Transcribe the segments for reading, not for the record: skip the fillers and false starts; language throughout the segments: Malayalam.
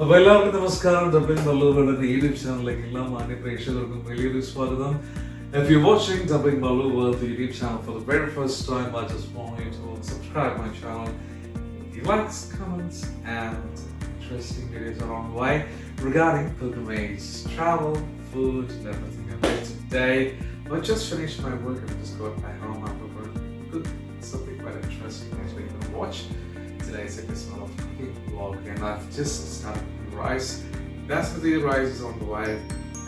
അപ്പോൾ എല്ലാവർക്കും നമസ്കാരം. ഡബ്ലിംഗ് മല്ലുകളുടെ യൂട്യൂബ് ചാനലിലേക്ക് എല്ലാ മാന്യ പ്രേക്ഷകർക്കും വലിയൊരു സ്വാഗതം. If you're watching Dubbing Mallu World YouTube channel for the very first time, I just want you to subscribe my channel. If you likes, comments, and interesting videos around why regarding pilgrimage, travel, food, and everything. And today, I just finished my work and just got back home after work. Cook something quite interesting actually you can watch. Today's episode of cooking vlog, and I've just started cooking rice. Basmati rice is on the way,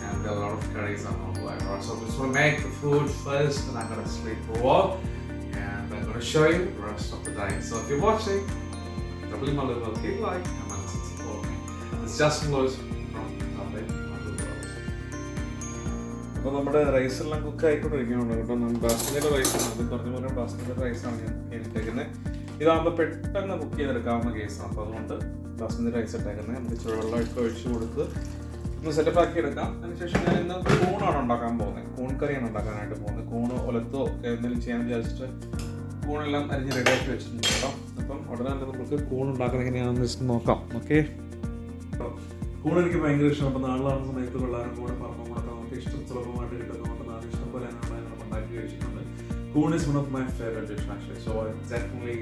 and a lot of curries are on the way. So I'm just gonna make the food first, and I'm gonna sleep for a while, and I'm gonna show you the rest of the day. So if you're watching, double my little hit like, comment, and support me. It's Justin Lewis from Dubbing Mallu World. അപ്പോൾ നമ്മുടെ റൈസെല്ലാം കുക്ക് ആയിക്കൊണ്ടിരിക്കുകയാണ് കേട്ടോ. ബാസ്മതിയുടെ റൈസാണ്, അത് പറഞ്ഞ പോലെ ബാസ്മതിയുടെ റൈസാണ് ഞാൻ എടുത്തേക്കുന്നത്. ഇതാകുമ്പോൾ പെട്ടെന്ന് കുക്ക് ചെയ്തെടുക്കാവുന്ന കേസാണ്. അപ്പോൾ അതുകൊണ്ട് ബാസ്മതി റൈസ് ഇട്ടേക്കുന്നത്. നമുക്ക് ചുവെള്ളമൊക്കെ ഒഴിച്ച് കൊടുത്ത് ഒന്ന് സെറ്റപ്പ് ആക്കി എടുക്കാം. അതിനുശേഷം ഞാൻ ഇന്ന് കൂണാണ് ഉണ്ടാക്കാൻ പോകുന്നത്. കൂൺ കറിയാണ് ഉണ്ടാക്കാനായിട്ട് പോകുന്നത്. കൂണ് ഒലത്തോ എന്തെങ്കിലും ചെയ്യാൻ വിചാരിച്ചിട്ട് കൂണെല്ലാം അരിഞ്ഞ് റെഡിയാക്കി വെച്ചിട്ടുണ്ട് കേട്ടോ. അപ്പം ഉടനെ തന്നെ നമുക്ക് കൂൺ ഉണ്ടാക്കാൻ എങ്ങനെയാണെന്ന് വെച്ചിട്ട് നോക്കാം. ഓക്കെ, കൂൺ എനിക്ക് ഭയങ്കര ഇഷ്ടമാണ്. അപ്പോൾ നാളിലാവുന്ന സമയത്ത് വെള്ളാരം കൂടെ പറമ്പ് കൂടെ നമുക്ക് ഇഷ്ടം സുലഭമായിട്ട് കിട്ടുന്നതുകൊണ്ട് നാല് ഇഷ്ടം പോലെ ഞാൻ ഉണ്ടാക്കി കഴിച്ചിട്ടുണ്ട്. Koon is one of my favorite dishes actually, so I definitely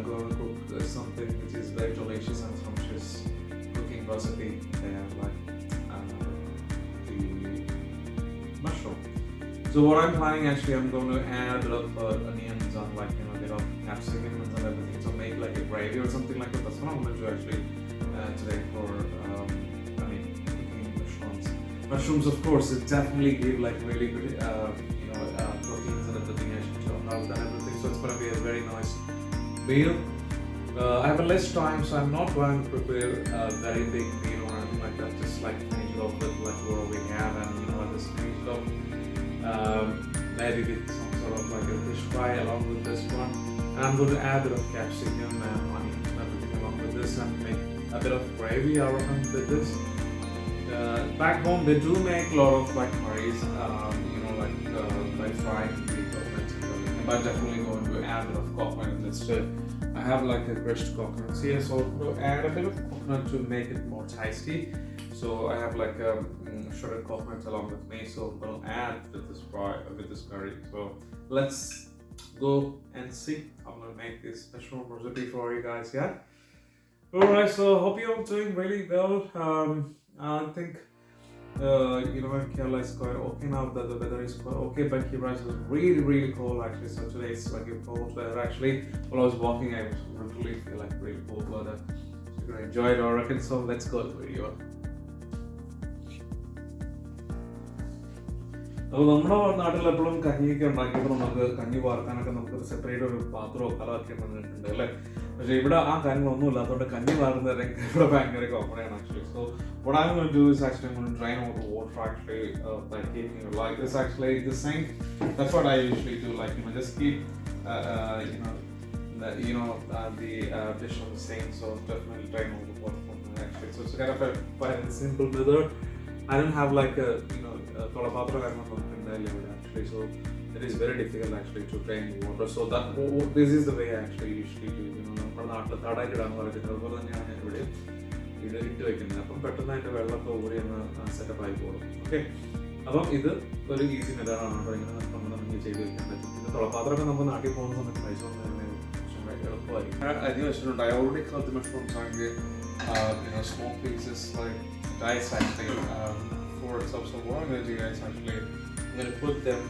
going to cook something which is very delicious and scrumptious cooking recipe. They have like the mushroom. So what I'm planning actually, I'm going to add a bit of onions and like a bit of capsicums and everything, so make like a gravy or something like that. That's what I'm going to do actually today for cooking mushrooms. Mushrooms, of course, it definitely give like really good proteins and everything and everything, so it's going to be a very nice meal. I have a less time, so I'm not going to prepare a very big meal or anything like that. Just like finish it off with like what we have, and just finish it off maybe with some sort of like a fish fry along with this one. And I'm going to add a bit of capsicum and onions and everything along with this, and make a bit of gravy around with this. Back home they do make a lot of like curries, by frying the coconut. But I'm definitely going to add a bit of coconut in this too. I have like a crushed coconut here, so I'm going to add a bit of coconut to make it more tasty. So I have like shredded coconut along with me, so I'm going to add with this curry. So let's go and see. I'm going to make this mushroom recipe for you guys. Yeah. Alright, so hope you're doing really well. I think in Kerala is quite okay now, that the weather is quite okay, but here is really cold actually. So today it's like a cold weather actually. While I was walking, I was literally feel like really cold weather. So you're gonna enjoy it, I reckon. So let's go to the video. അപ്പോൾ നമ്മുടെ നാട്ടിലെപ്പോഴും കഞ്ഞിയൊക്കെ ഉണ്ടാക്കിയപ്പോൾ നമുക്ക് കഞ്ഞി വാർക്കാനൊക്കെ നമുക്ക് സെപ്പറേറ്റ് ഒരു പാത്രമോ കലമൊക്കെ വന്നിട്ടുണ്ട് അല്ലേ. പക്ഷേ ഇവിടെ ആ കാര്യങ്ങളൊന്നും ഇല്ലാത്തതുകൊണ്ട് കഞ്ഞി വാറുന്നത് ഇവിടെ ഭയങ്കര കോമഡിയാണ് actually. So what I'm going to do is actually I'm going to drain all the water actually by keeping it like this actually. The sink, that's what I usually do, like just keep the dish on the sink, so definitely drain all the water from it actually. So it's kind of a quite a simple method. I don't have like a tolapatra actually, so it is very difficult actually to drain the water. So this is the way I actually usually do. നമ്മുടെ നാട്ടിൽ തടായിട്ടിടാന്ന് പറയുന്നത് അതുപോലെ തന്നെയാണ് ഞാൻ ഇവിടെ ഇട്ട് വെക്കുന്നത്. അപ്പം പെട്ടെന്ന് അതിൻ്റെ വെള്ളമൊക്കെ ഊരി ഒന്ന് സെറ്റപ്പ് ആയി പോകും. ഓക്കെ, അപ്പം ഇത് ഒരു ഈസി മെത്തേഡാണ് കേട്ടോ. ഇങ്ങനെ നമുക്ക് ചെയ്ത് വെക്കാൻ പറ്റും. പിന്നെ തുളപ്പാത്രമൊക്കെ നമ്മൾ നാട്ടിൽ പോകുന്ന സമയത്ത് കഴിച്ചുകൊണ്ട് തന്നെ എളുപ്പമായിരിക്കും. അരിഞ്ഞ് വെച്ചിട്ടുണ്ട്. I already cut the mushrooms into small pieces like dice actually. For so what I'm going to do is actually I'm going to put them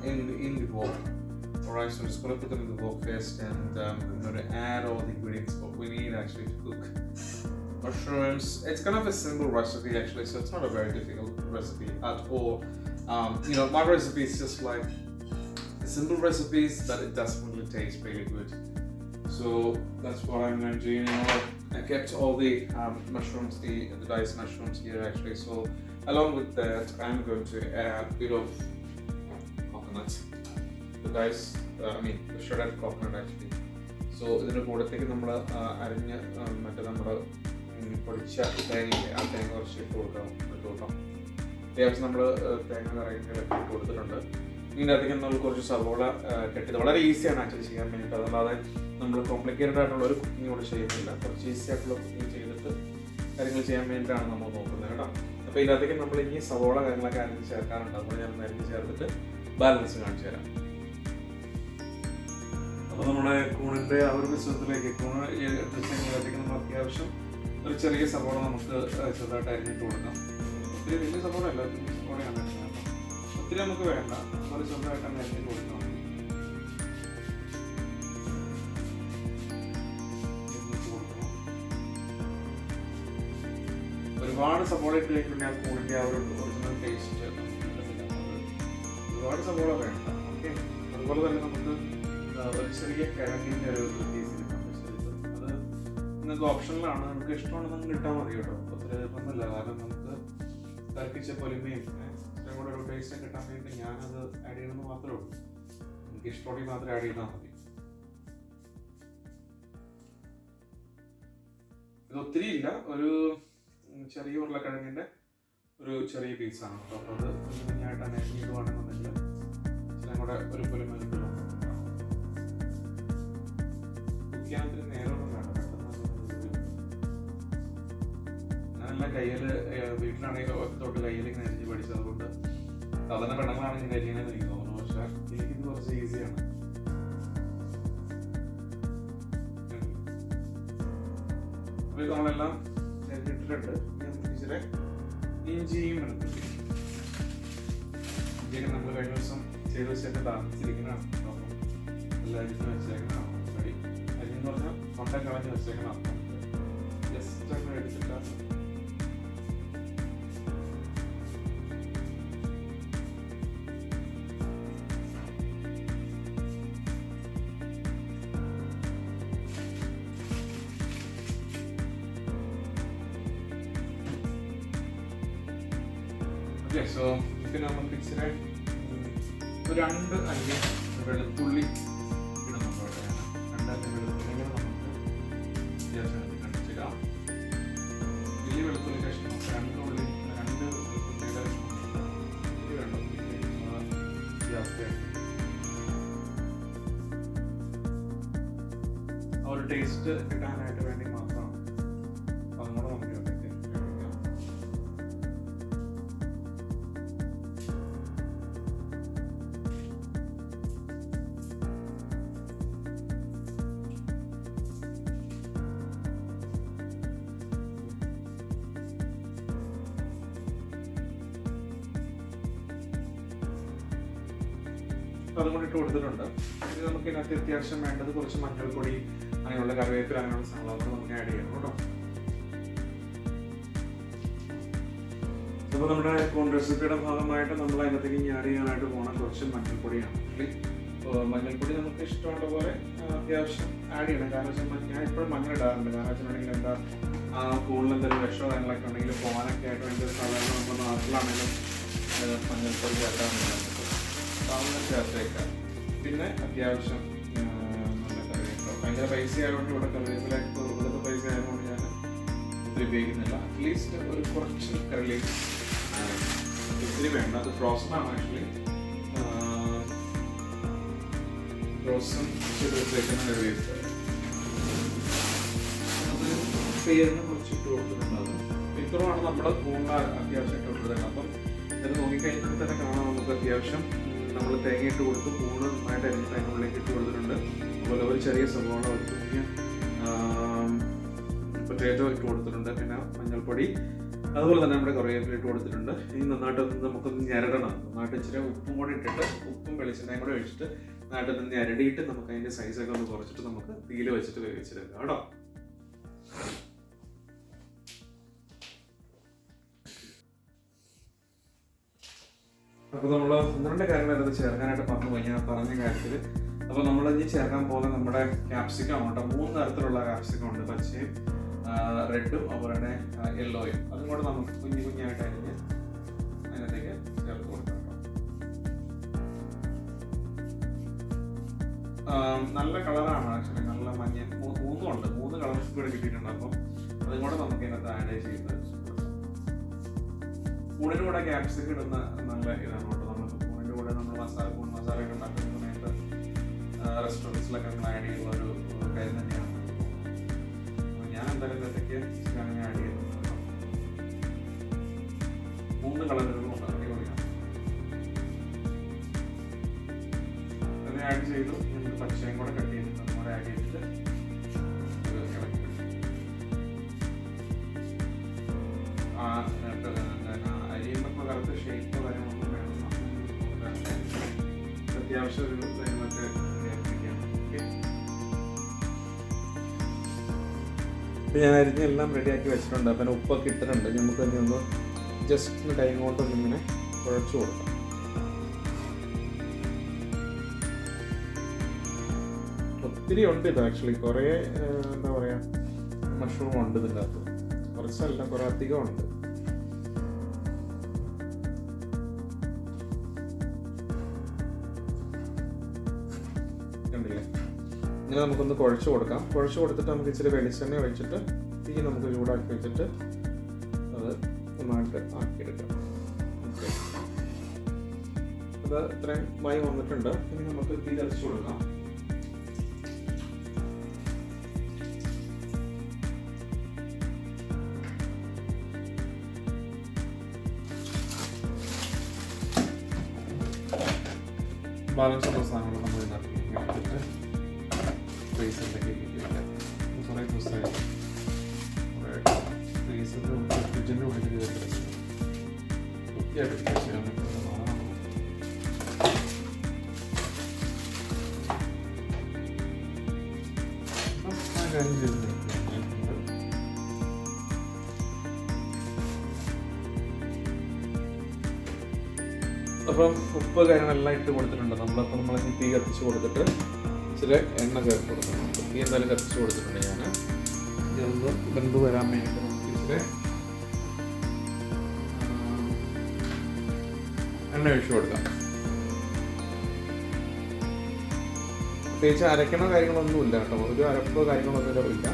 in the wok. Alright, so I'm just going to put them in the wok first, and I'm going to add all the ingredients what we need actually to cook mushrooms. It's kind of a simple recipe actually, so it's not a very difficult recipe at all. My recipe is just like simple recipes, but it definitely tastes really good. So that's what I'm going to do. I kept all the mushrooms, the diced mushrooms here actually. So along with that, I'm going to add a bit of coconut. The shredded coconut actually. So ഇതിൻ്റെ കൂടത്തേക്ക് നമ്മൾ അരിഞ്ഞ മറ്റേ നമ്മുടെ പൊടിച്ച തേങ്ങ കുറച്ച് ഇട്ട് കൊടുക്കാം. അത്യാവശ്യം നമ്മൾ തേങ്ങ കറികളൊക്കെ കൊടുത്തിട്ടുണ്ട്. ഇതിൻ്റെ അധികം നമ്മൾ കുറച്ച് സവോള കെട്ടിയത് വളരെ ഈസിയാണ് ആക്ച്വലി ചെയ്യാൻ വേണ്ടിയിട്ട്. അതല്ലാതെ നമ്മൾ കോംപ്ലിക്കേറ്റഡ് ആയിട്ടുള്ള ഒരു കുക്കിംഗ് കൂടെ ചെയ്യുന്നില്ല. കുറച്ച് ഈസി ആയിട്ടുള്ള കുക്കിംഗ് ചെയ്തിട്ട് കാര്യങ്ങൾ ചെയ്യാൻ വേണ്ടിയിട്ടാണ് നമ്മൾ നോക്കുന്നത് കേട്ടോ. അപ്പോൾ ഇതിനകത്തേക്ക് നമ്മൾ ഇനി സവോള കാര്യങ്ങളൊക്കെ അരിഞ്ഞ് ചേർക്കാറുണ്ട്. അപ്പോൾ ഞാൻ അരിഞ്ഞ് ചേർത്തിട്ട് ബാലൻസ് കാണിച്ചു തരാം. അപ്പോൾ നമ്മുടെ കൂണിൻ്റെ ആ ഒരു മിശ്രിതത്തിലേക്ക് കൂണ് ഇതിനകത്തേക്ക് നമ്മൾ അത്യാവശ്യം ഒരു ചെറിയ സവോള നമുക്ക് ചെറുതായിട്ട് അരിഞ്ഞിട്ട് കൊടുക്കാം. ഒത്തിരി വലിയ സവോള അല്ല, സവോളയാണ്. ഒത്തിരി നമുക്ക് വേണ്ട, വളരെ ചെറുതായിട്ട് തന്നെ അരിഞ്ഞിട്ട് കൊടുക്കാം. ഒരുപാട് സവോള ഇട്ട് കഴിഞ്ഞിട്ടുണ്ടെങ്കിൽ ആ കൂണിൻ്റെ ആ ഒരു ഒറിജിനൽ ടേസ്റ്റ് ഒരുപാട് സവോള വേണ്ട. ഓക്കെ, അതുപോലെ തന്നെ നമുക്ക് ഒരു ചെറിയ കിഴങ്ങിൻ്റെ ഒരു പീസ് അത് നിങ്ങൾക്ക് ഓപ്ഷനിലാണ്, നമുക്ക് ഇഷ്ടമാണെന്ന് നിങ്ങൾക്ക് ഇട്ടാൽ മതി കേട്ടോ. ഒത്തിരി ഒന്നുമില്ല, കാരണം നമുക്ക് തർക്കിച്ച പൊലിമയും ഇത്രയും കൂടെ ഒരു ടേസ്റ്റ് കിട്ടാൻ വേണ്ടി ഞാനത് ആഡ് ചെയ്യണമെന്ന് മാത്രമേ ഉള്ളൂ. എനിക്ക് ഇഷ്ടമുണ്ടെങ്കിൽ മാത്രമേ ആഡ് ചെയ്താൽ മതി. ഇത് ഒത്തിരി ഇല്ല, ഒരു ചെറിയ ഉരുളക്കിഴങ്ങിൻ്റെ ഒരു ചെറിയ പീസാണ് കേട്ടോ. അപ്പോൾ അത് കുഞ്ഞു കുഞ്ഞായിട്ടാണ് അരിഞ്ഞിടുവാണെന്നുണ്ടെങ്കിൽ ഇച്ചിരി കൂടെ ഒരു പൊലിമ കിട്ടും. കുക്കിയാനത്തിന് നേരമൊന്നും വേണം, ഞാനെല്ലാം കയ്യിൽ വീട്ടിലാണെങ്കിൽ തൊട്ട് കയ്യിൽ ഇങ്ങനെ അരിഞ്ഞ് പഠിച്ചത്. അതുകൊണ്ട് സാധാരണ പെണ്ണങ്ങളാണ് ഇങ്ങനെ അരിയണമെന്ന് എനിക്ക് തോന്നുന്നു. പക്ഷേ എനിക്കിത് കുറച്ച് ഈസിയാണ്. അപ്പോൾ ഇത് നമ്മളെല്ലാം ഇട്ടിട്ടുണ്ട്. ഇച്ചിരി ഇഞ്ചിയും വെളുത്തുള്ളി, ഇഞ്ചിയൊക്കെ നമ്മൾ കഴിഞ്ഞ ദിവസം ചെയ്ത് വെച്ചിട്ട് താമസിച്ചിരിക്കുന്നതാണ്. അപ്പം എല്ലാം അരിഞ്ഞ് വെച്ചേക്കണം. അരിഞ്ഞെന്ന് പറഞ്ഞാൽ കൊണ്ട കളഞ്ഞ് വെച്ചേക്കണം. അപ്പം ജസ്റ്റ് അങ്ങനെ എടുത്തിട്ടാണ് ഓക്കെ. സോ പിന്നെ നമുക്ക് ഇച്ചിരി ഒരു 2 അല്ലി വെളുത്തുള്ളി ഇടുന്നുണ്ട് അവിടെ. 2 അല്ലി വെളുത്തുള്ളി നമുക്ക് അത്യാവശ്യം കണ്ടിച്ചിടാം. വലിയ വെളുത്തുള്ളി കഷ്ണം 2 ഉള്ളി, 2 വെളുത്തുള്ളിയുടെ ഇത് വേണം ജാസ്തിയായിട്ട്. ആ ഒരു ടേസ്റ്റ് കിട്ടാനായിട്ട് വേണ്ടി മാത്രമാണ്. അതും കൂടെ നമുക്ക് അതും കൂടി ഇട്ട് കൊടുത്തിട്ടുണ്ട്. ഇത് നമുക്ക് ഇതിനകത്ത് അത്യാവശ്യം വേണ്ടത് കുറച്ച് മഞ്ഞൾപ്പൊടി, അങ്ങനെയുള്ള കറിവേപ്പില, അങ്ങനെയുള്ള സാധനങ്ങൾ നമുക്ക് ആഡ് ചെയ്യണം കേട്ടോ. അപ്പോൾ നമ്മുടെ കൂൺ റെസിപ്പിയുടെ ഭാഗമായിട്ട് നമ്മൾ അതിനകത്തേക്ക് ഇനി ആഡ് ചെയ്യാനായിട്ട് പോകണം കുറച്ച് മഞ്ഞൾപ്പൊടിയാണ്. മഞ്ഞൾപ്പൊടി നമുക്ക് ഇഷ്ടമുള്ള പോലെ അത്യാവശ്യം ആഡ് ചെയ്യണം. കാരണം വെച്ചാൽ ഞാൻ ഇപ്പോഴും മഞ്ഞൾ ഇടാറുണ്ട്. കാരണം വെച്ചിട്ടുണ്ടെങ്കിൽ എന്താ കൂണിൽ എന്തെങ്കിലും വിഷമോ കാര്യങ്ങളൊക്കെ ഉണ്ടെങ്കിൽ പോകാനൊക്കെ ആയിട്ട് വേണ്ടി സാധാരണ നമ്മുടെ നാട്ടിലാണെങ്കിലും മഞ്ഞൾപ്പൊടി ചേർക്കാറുണ്ട്. സാധനം ചേർത്തേക്കാം. പിന്നെ അത്യാവശ്യം നല്ല കറിവേപ്പില. ഭയങ്കര പൈസ ആയതുകൊണ്ട് ഇവിടെ കറിവേപ്പില ഇവിടുത്തെ പൈസ ആയതുകൊണ്ട് ഞാൻ ഒത്തിരി ഉപയോഗിക്കുന്നില്ല. അറ്റ്ലീസ്റ്റ് ഒരു കുറച്ച് കറിലേക്ക് ഒത്തിരി വേണ്ട. അത് ഫ്രോസൺ ആണ് ആക്ച്വലി. ഫ്രോസൺ വെക്കുന്ന കറിവേപ്പില അത് പേരിന് കുറച്ച് ഇട്ട് കൊടുത്തിട്ടുള്ളത്. ഇത്രയാണ് നമ്മുടെ കൂണ്ട അത്യാവശ്യം ഇട്ട് കൊടുത്തത്. അപ്പം ഇത് നോക്കിക്കഴിഞ്ഞാൽ തന്നെ കാണാം നമുക്ക് അത്യാവശ്യം നമ്മൾ തേങ്ങ ഇട്ട് കൊടുത്ത് കൂണ് നന്നായിട്ട് അരിഞ്ഞിട്ട് അതിനുള്ളിലേക്ക് ഇട്ട് കൊടുത്തിട്ടുണ്ട്. അതുപോലെ ഒരു ചെറിയ സവോള, ഒരു കുഞ്ഞ് പൊട്ടാറ്റോ ഇട്ട് കൊടുത്തിട്ടുണ്ട്. പിന്നെ മഞ്ഞൾപ്പൊടി, അതുപോലെ തന്നെ നമ്മുടെ കറിവേപ്പില ഇട്ട് കൊടുത്തിട്ടുണ്ട്. ഇനി നന്നായിട്ട് നമുക്കൊന്ന് ഞരടണം. നന്നായിട്ട് ഇച്ചിരി ഉപ്പും കൂടി ഇട്ടിട്ട്, ഉപ്പും വെളിച്ചെണ്ണയും കൂടെ ഒഴിച്ചിട്ട് നന്നായിട്ട് ഞരടിയിട്ട് നമുക്ക് അതിൻ്റെ സൈസൊക്കെ ഒന്ന് കുറച്ചിട്ട് നമുക്ക് തീയിൽ വെച്ചിട്ട് വേവിച്ചെടുക്കാം കേട്ടോ. അപ്പോൾ നമ്മൾ 12 കാര്യങ്ങളായിരുന്നു ചേർക്കാനായിട്ട് പറഞ്ഞ കാര്യത്തിൽ. അപ്പോൾ നമ്മൾ ഇനി ചേർക്കാൻ പോകുന്ന നമ്മുടെ ക്യാപ്സിക്കം ഉണ്ട്. 3 തരത്തിലുള്ള ക്യാപ്സിക്കം ഉണ്ട്, പച്ചയും റെഡും അതുപോലെ തന്നെ യെല്ലോയും. അതും കൂടെ നമുക്ക് കുഞ്ഞു കുഞ്ഞായിട്ട് അരിഞ്ഞ് അതിനകത്തേക്ക് ചേർത്ത് കൊടുക്കാം. നല്ല കളറാണ് ആക്ച്വലി, നല്ല മഞ്ഞ. 3 ഉണ്ട്, 3 കളേഴ്സ് കൂടെ കിട്ടിയിട്ടുണ്ട്. അപ്പം അതും കൂടെ നമുക്ക് ഇതിനകത്ത് ആഡ് ചെയ്ത് കൂണിൻ്റെ കൂടെ ക്യാപ്സിക്കം ഇടുന്ന നല്ല ഇതാണ് കേട്ടോ. നമ്മൾ കൂണിൻ്റെ കൂടെ നമ്മൾ കൂൺ മസാലയൊക്കെ ഉണ്ടാക്കുന്ന സമയത്ത് റെസ്റ്റോറൻറ്റ്സിലൊക്കെ നമ്മൾ ആഡ് ചെയ്യുന്ന ഒരു കാര്യം തന്നെയാണ്. ഞാൻ എന്തായാലും ഇതൊക്കെ ഞാൻ ആഡ് ചെയ്യുന്നത്. 3 കളറുകളുണ്ട്, അടിപൊളിയാണ്. അത് ആഡ് ചെയ്തു. നമുക്ക് പച്ചയും കൂടെ കട്ട് ചെയ്തിട്ട് നമ്മുടെ ആഡ് ചെയ്തിട്ട് അരിയുമ്പോൾ കറക്റ്റ് ഷേപ്പോ കാര്യങ്ങളൊന്നും വേണം. അത്യാവശ്യം ഒരു മറ്റേ ഞാൻ അരിഞ്ഞെല്ലാം റെഡിയാക്കി വെച്ചിട്ടുണ്ട്. അപ്പം ഉപ്പൊക്കെ ഇട്ടിട്ടുണ്ട്. നമുക്ക് തന്നെ ഒന്ന് ജസ്റ്റ് കൈ കൊണ്ടൊന്നിങ്ങനെ കുഴച്ച് കൊടുക്കാം. ഒത്തിരി ഉണ്ട് ഇത് ആക്ച്വലി. കുറേ എന്താ പറയുക, മഷ്റൂം ഉണ്ട് ഇതിൻ്റെ അകത്ത്. കുറച്ചല്ല, കുറേ അധികം ഉണ്ട്. കണ്ടില്ലേ? ഇങ്ങനെ നമുക്കൊന്ന് കുഴച്ച് കൊടുക്കാം. കുഴച്ച് കൊടുത്തിട്ട് നമുക്ക് ഇച്ചിരി വെളിച്ചെണ്ണ ഒഴിച്ചിട്ട് തീ നമുക്ക് ചൂടാക്കി വെച്ചിട്ട് അത് നന്നായിട്ട് ആക്കിയെടുക്കാം. ഓക്കെ, അത് ഇത്രയും മായി വന്നിട്ടുണ്ട്. ഇനി നമുക്ക് തീ തെളിച്ച് കൊടുക്കാം. ബാലൻസ് ഉള്ള സാധനങ്ങൾ നമ്മൾ ഇതിനകത്ത് ഫ്രീസറിലേക്ക് ഇട്ടിട്ട് കുറേ ദിവസമായി ഫ്രീസറിൻ്റെ ഫ്രിഡ്ജിൻ്റെ ഉള്ളിൽ വൃത്തിയായിട്ട് ചെയ്യാൻ പറ്റുന്നതാണ്. ആ കാര്യം ചെയ്ത് അപ്പം ഉപ്പ് കാര്യങ്ങളെല്ലാം ഇട്ട് കൊടുത്തിട്ടുണ്ട്. നമ്മൾ തീ കത്തിച്ച് കൊടുത്തിട്ട് ഇച്ചിരി എണ്ണ ചേർത്ത് കൊടുക്കണം. തീ എന്തായാലും കത്തിച്ച് കൊടുത്തിട്ടുണ്ട്. ഞാൻ ഇതൊന്ന് വെന്ത് വരാൻ വേണ്ടിയിട്ട് നമുക്ക് ഇച്ചിരി എണ്ണ ഒഴിച്ച് കൊടുക്കാം. പ്രത്യേകിച്ച് അരക്കണോ കാര്യങ്ങളൊന്നുമില്ല കേട്ടോ. ഒരു അരപ്പോ കാര്യങ്ങളൊന്നും ഇല്ല.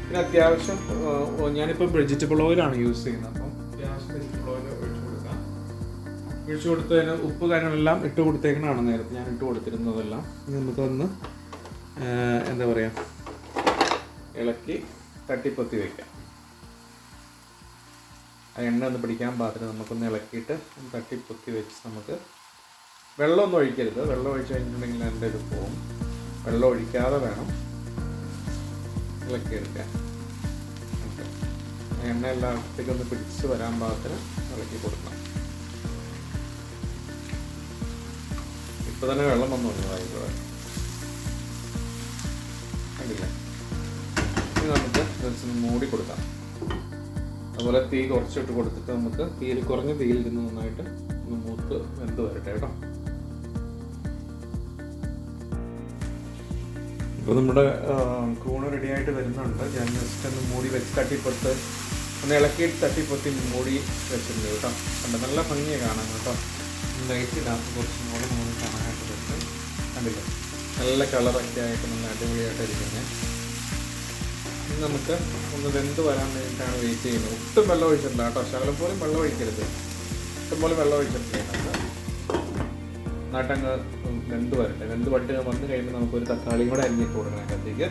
പിന്നെ അത്യാവശ്യം ഞാനിപ്പോൾ വെജിറ്റബിൾ ഓയിലാണ് യൂസ് ചെയ്യുന്നത്. അപ്പം അത്യാവശ്യം വെജിറ്റബിൾ ഓയിൽ ഒഴിച്ച് കൊടുത്തതിന് ഉപ്പ് കാര്യങ്ങളെല്ലാം ഇട്ട് കൊടുത്തേക്കണതാണ് നേരത്തെ ഞാൻ ഇട്ട് കൊടുത്തിരുന്നതെല്ലാം. നമുക്കൊന്ന് എന്താ പറയുക, ഇളക്കി തട്ടിപ്പൊത്തി വയ്ക്കാം. ആ എണ്ണ ഒന്ന് പിടിക്കാൻ പാകത്തിന് നമുക്കൊന്ന് ഇളക്കിയിട്ട് തട്ടിപ്പൊത്തി വെച്ച് നമുക്ക് വെള്ളമൊന്നും ഒഴിക്കരുത്. വെള്ളം ഒഴിച്ച് കഴിഞ്ഞിട്ടുണ്ടെങ്കിൽ എൻ്റെ ഇത് പോവും. വെള്ളം ഒഴിക്കാതെ വേണം ഇളക്കിയെടുക്കാൻ. ഓക്കെ, എണ്ണ എല്ലാത്തേക്കും ഒന്ന് പിടിച്ച് വരാൻ പാകത്തിന് ഇളക്കി കൊടുക്കണം. ഇപ്പൊ തന്നെ വെള്ളം വന്നു ആയിക്കോട്ടെ. കണ്ടില്ല? ഇനി നമുക്ക് മൂടി കൊടുക്കാം. അതുപോലെ തീ കുറച്ചിട്ട് കൊടുത്തിട്ട് നമുക്ക് കുറഞ്ഞ തീയിൽ ഇരുന്ന് നന്നായിട്ട് ഒന്ന് മൂത്ത് വെന്ത് വരട്ടെ കേട്ടോ. ഇപ്പോൾ നമ്മുടെ കൂണ് റെഡിയായിട്ട് വരുന്നുണ്ട്. ഞാൻ ജസ്റ്റ് ഒന്ന് മൂടി വെച്ച് തട്ടിപ്പൊത്ത് ഒന്ന് ഇളക്കിയിട്ട് തട്ടിപ്പൊത്തി മൂടി വെച്ചിട്ടുണ്ട് കേട്ടോ. കണ്ട നല്ല ഭംഗിയെ കാണാം കേട്ടോ. ലൈറ്റിനകത്ത് കുറച്ചും കൂടെ നമുക്ക് കാണാനായിട്ട് പറ്റും. കണ്ടില്ലേ? നല്ല കളറൊക്കെ ആയിട്ട് നല്ല അടിപൊളിയായിട്ട് ഇരിക്കുന്നത്. ഇനി നമുക്ക് ഒന്ന് വെന്ത് വരാൻ വേണ്ടിയിട്ടാണ് വെയിറ്റ് ചെയ്യുന്നത്. ഒട്ടും വെള്ളം ഒഴിച്ചിട്ടില്ല കേട്ടോ. ശകലം പോലും വെള്ളം ഒഴിക്കരുത്. ഇഷ്ടംപോലെ വെള്ളം ഒഴിച്ചിട്ടില്ല. നന്നായിട്ടങ്ങ് വെന്ത് വരട്ടെ. വെന്ത് വന്ന് കഴിയുമ്പോൾ നമുക്കൊരു തക്കാളിയും കൂടെ അരിഞ്ഞിട്ട് കൊടുക്കണം അതിനകത്തേക്ക്.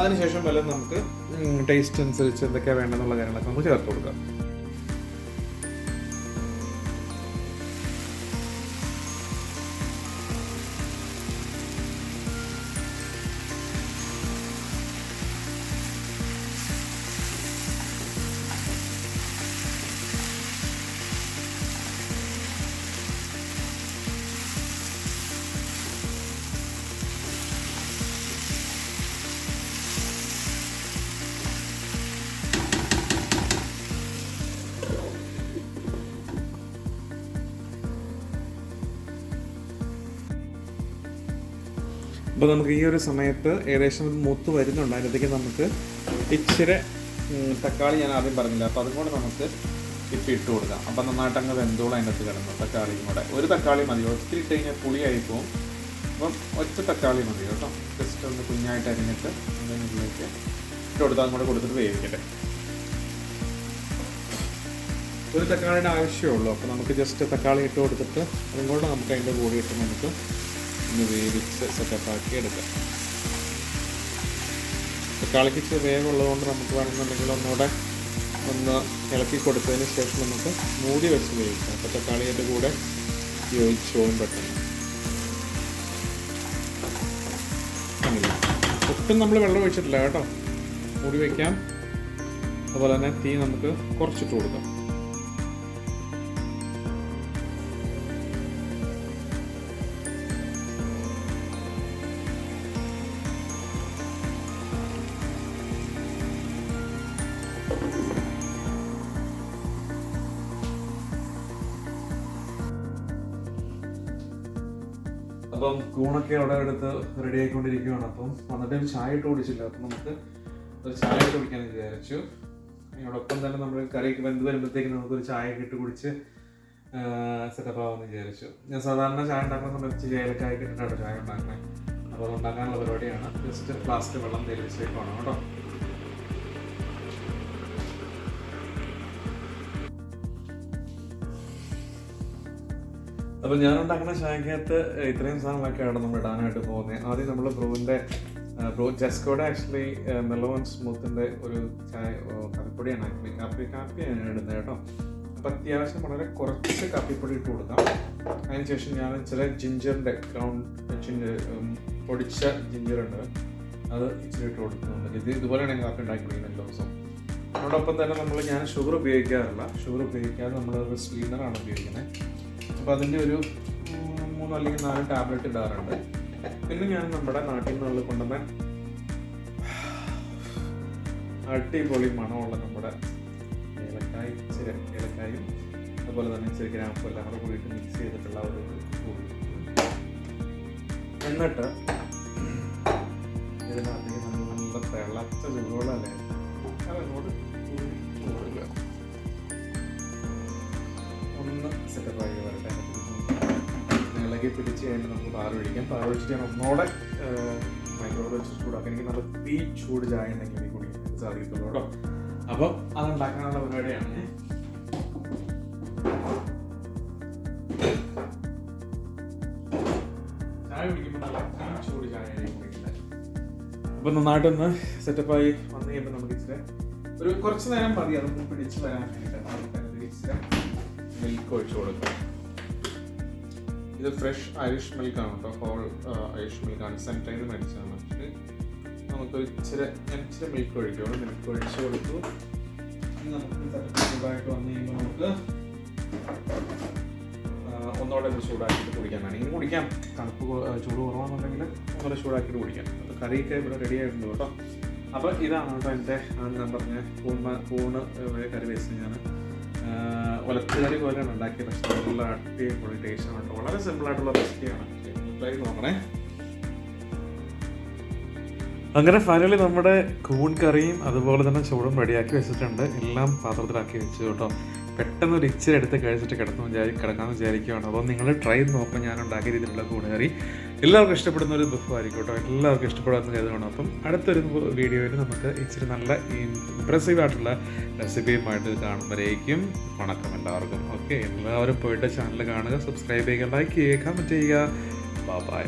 അതിനുശേഷം വല്ലതും നമുക്ക് ടേസ്റ്റ് അനുസരിച്ച് എന്തൊക്കെയാണ് വേണ്ടെന്നുള്ള കാര്യങ്ങളൊക്കെ നമുക്ക് ചേർത്ത് കൊടുക്കാം. അപ്പോൾ നമുക്ക് ഈ ഒരു സമയത്ത് ഏകദേശം ഇത് മൂത്ത് വരുന്നുണ്ട്. അതിനകത്തേക്ക് നമുക്ക് ഇച്ചിരി തക്കാളി ഞാൻ ആദ്യം പറഞ്ഞില്ല, അപ്പോൾ അതുകൊണ്ട് നമുക്ക് ഇപ്പം ഇട്ട് കൊടുക്കാം. അപ്പം നന്നായിട്ട് അങ്ങ് വെന്തോളം അതിനകത്ത് കിടന്നു. തക്കാളിയും കൂടെ ഒരു തക്കാളി മതി. ഒത്തിരി ഇട്ട് കഴിഞ്ഞാൽ പുളിയായി പോകും. അപ്പം ഒറ്റ തക്കാളി മതി കേട്ടോ. ജസ്റ്റ് ഒന്ന് കുഞ്ഞായിട്ട് അരിഞ്ഞിട്ട് അതിനുള്ളിലേക്ക് ഇട്ട് കൊടുത്താൽ അതും കൂടെ കൊടുത്തിട്ട് വേവിക്കട്ടെ. ഒരു തക്കാളിയുടെ ആവശ്യമേ ഉള്ളൂ. അപ്പോൾ നമുക്ക് ജസ്റ്റ് തക്കാളി ഇട്ട് കൊടുത്തിട്ട് അതും കൂടെ നമുക്ക് അതിൻ്റെ കൂടെ ഇട്ട് നമുക്ക് ഒന്ന് വേവിച്ച് സെറ്റപ്പാക്കി എടുക്കാം. തക്കാളിക്ക് ഇച്ചിരി വേവുള്ളതുകൊണ്ട് നമുക്ക് വേണമെന്നുണ്ടെങ്കിൽ ഒന്നുകൂടെ ഒന്ന് ഇളക്കി കൊടുത്തതിന് ശേഷം നമുക്ക് മൂടി വെച്ച് വേവിക്കാം. അപ്പോൾ തക്കാളിയുടെ കൂടെ യോജിച്ചോളും പെട്ടെന്ന്. ഒട്ടും നമ്മൾ വെള്ളം ഒഴിച്ചിട്ടില്ല കേട്ടോ. മൂടി വയ്ക്കാം. അതുപോലെ തന്നെ തീ നമുക്ക് കുറച്ചിട്ട് കൊടുക്കാം. അപ്പം കൂണൊക്കെ അവിടെ എടുത്ത് റെഡി ആയിക്കൊണ്ടിരിക്കുകയാണ്. അപ്പം വന്നിട്ട് ചായ ഇട്ട് കുടിച്ചില്ല. അപ്പം നമുക്ക് ഒരു ചായ ഇട്ട് കുടിക്കാമെന്ന് വിചാരിച്ചു. അതിനോടൊപ്പം തന്നെ നമ്മൾ കറിയൊക്കെ വെന്ത് വരുമ്പോഴത്തേക്ക് നമുക്കൊരു ചായ ഇട്ട് കുടിച്ച് സെറ്റപ്പ് ആവാമെന്ന് വിചാരിച്ചു. ഞാൻ സാധാരണ ചായ ഉണ്ടാക്കുന്ന സമയത്ത് ഏലക്കായൊക്കെ ഇട്ടിട്ടാണ് ചായ ഉണ്ടാക്കുന്നത്. അപ്പോൾ അത് ഉണ്ടാക്കാനുള്ള പരിപാടിയാണ്. ജസ്റ്റ് ഫ്ലാസ്ക് വെള്ളം തേച്ചിട്ടേക്കാണ് കേട്ടോ. അപ്പോൾ ഞാൻ ഉണ്ടാക്കുന്ന ചായക്കകത്ത് ഇത്രയും സാധനങ്ങളൊക്കെയാണ് നമ്മൾ ഇടാനായിട്ട് പോകുന്നത്. ആദ്യം നമ്മൾ ബ്രൂ ജെസ്കോയുടെ ആക്ച്വലി മെല്ലോ ആൻഡ് സ്മൂത്തിൻ്റെ ഒരു ചായ കാപ്പിപ്പൊടിയാണ് ആക്ച്വലി കാപ്പിയാണ് ഇടുന്നത് കേട്ടോ. അപ്പോൾ അത്യാവശ്യം വളരെ കുറച്ച് കാപ്പിപ്പൊടി ഇട്ട് കൊടുക്കാം. അതിനുശേഷം ഞാൻ ചില ജിഞ്ചറിൻ്റെ പൊടിച്ച ജിഞ്ചറുണ്ട്, അത് ഇച്ചിരി ഇട്ട് കൊടുക്കുന്നുണ്ട്. ഇതുപോലെയാണ് ഞാൻ കാപ്പി ഉണ്ടാക്കി കുടിക്കുന്നത് എല്ലാ ദിവസവും. അതോടൊപ്പം തന്നെ ഞാൻ ഷുഗർ ഉപയോഗിക്കാറില്ല. ഷുഗർ ഉപയോഗിക്കാതെ നമ്മളൊരു സ്വീറ്റ്നറാണ് ഉപയോഗിക്കുന്നത്. അപ്പോൾ അതിൻ്റെ ഒരു 3 അല്ലെങ്കിൽ 4 ടാബ്ലറ്റ് ഇടാറുണ്ട്. പിന്നെ ഞാൻ നമ്മുടെ നാട്ടിൽ നിന്നുള്ള കൊണ്ടുവന്ന അടിപൊളി മണമുള്ള നമ്മുടെ ഏലക്കായും അതുപോലെ തന്നെ ഇച്ചിരി ഗ്രാമ്പും എല്ലാം കൂടെ കൂടിയിട്ട് മിക്സ് ചെയ്തിട്ടുള്ള ഒരു പൊടി. എന്നിട്ട് ഇതിനകത്തേക്ക് നല്ല തിളച്ച ചൂടുകളല്ലേ അതോട് ഒന്ന് സെറ്റപ്പായി വരട്ടെ. ഇളകി പിടിച്ച് കഴിഞ്ഞിട്ട് നമുക്ക് പാലൊഴിക്കാം. പാലൊഴിച്ചിട്ട് ഞാൻ ഒന്നോടെ മൈക്രോവേവ് വെച്ച് ചൂടാക്കാം. എനിക്ക് നല്ല തീ ചൂട് ചായ ഉണ്ടെങ്കിൽ എനിക്ക് കുടിക്കാൻ സാധിക്കുള്ളൂ കേട്ടോ. അപ്പം അതുണ്ടാക്കാനുള്ള പരിപാടിയാണ്. ചായ കുടിക്കുമ്പോൾ നല്ല തീ ചൂട് ചായയാണ് കുടിക്കുന്നത്. അപ്പം നന്നായിട്ടൊന്ന് സെറ്റപ്പായി വന്നു കഴിയുമ്പോൾ നമുക്ക് ഇച്ചിരി ഒരു കുറച്ച് നേരം മതി അതൊന്ന് പിടിച്ച് വരാൻ വേണ്ടിയിട്ട് ഇച്ചിരി മിൽക്ക് ഒഴിച്ചു കൊടുക്കാം. ഇത് ഫ്രഷ് ഐറിഷ് മിൽക്കാണ് കേട്ടോ. ഹോൾ ഐറിഷ് മിൽക്കാണ്. സെൻറ്ററിൽ നിന്ന് മേടിച്ചതാണ്. പക്ഷേ നമുക്ക് ഇച്ചിരി മിൽക്ക് ഒഴിക്കുള്ളൂ. മിൽക്ക് ഒഴിച്ച് കൊടുത്തു. നമുക്ക് ചൂടായിട്ട് വന്നു കഴിയുമ്പോൾ നമുക്ക് ഒന്നോടെ ചൂടാക്കിയിട്ട് കുടിക്കാൻ വേണമെങ്കിൽ കുടിക്കാം. തണുപ്പ് ചൂട് കുറവാണെന്നുണ്ടെങ്കിൽ ഒന്നുകൂടെ ചൂടാക്കിയിട്ട് കുടിക്കാം. കറിയൊക്കെ ഇവിടെ റെഡി ആയിട്ടുണ്ട് കേട്ടോ. അപ്പോൾ ഇതാണ് കേട്ടോ എൻ്റെ ഞാൻ പറഞ്ഞ കൂണ് കറി വെച്ച് ഞാൻ ഒലത്തുകറി പോലെയാണ് ഉണ്ടാക്കിയത്. പക്ഷേ നല്ല അടിപൊളി ടേസ്റ്റാണ് കേട്ടോ. വളരെ സിമ്പിളായിട്ടുള്ള റെസിപ്പിയാണ്. ട്രൈ നോക്കണേ. അങ്ങനെ ഫൈനലി നമ്മുടെ കൂൺ കറിയും അതുപോലെ തന്നെ ചോറും റെഡിയാക്കി വെച്ചിട്ടുണ്ട്. എല്ലാം പാത്രത്തിലാക്കി വെച്ചു കേട്ടോ. പെട്ടെന്ന് ഒരു ഇച്ചിരി എടുത്ത് കഴിച്ചിട്ട് കിടക്കാമെന്ന് വിചാരിക്കുകയാണ്. അപ്പോൾ നിങ്ങൾ ട്രൈ ചെയ്ത് നോക്കാം. ഞാൻ ഉണ്ടാക്കിയ രീതിയിലുള്ള കൂൺ കറി എല്ലാവർക്കും ഇഷ്ടപ്പെടുന്ന ഒരു ബിഫായിരിക്കും കേട്ടോ. എല്ലാവർക്കും ഇഷ്ടപ്പെടുന്ന കരുതണം. അപ്പം അടുത്തൊരു വീഡിയോയിൽ നമുക്ക് ഇച്ചിരി നല്ല ഇംപ്രസീവ് ആയിട്ടുള്ള റെസിപ്പിയുമായിട്ട് കാണുമ്പോഴേക്കും വണക്കം എല്ലാവർക്കും. ഓക്കെ, എല്ലാവരും പോയിട്ട് ചാനൽ കാണുക, സബ്സ്ക്രൈബ് ചെയ്യുക, ലൈക്ക് ചെയ്യുക, കമൻറ്റ് ചെയ്യുക. ബൈ.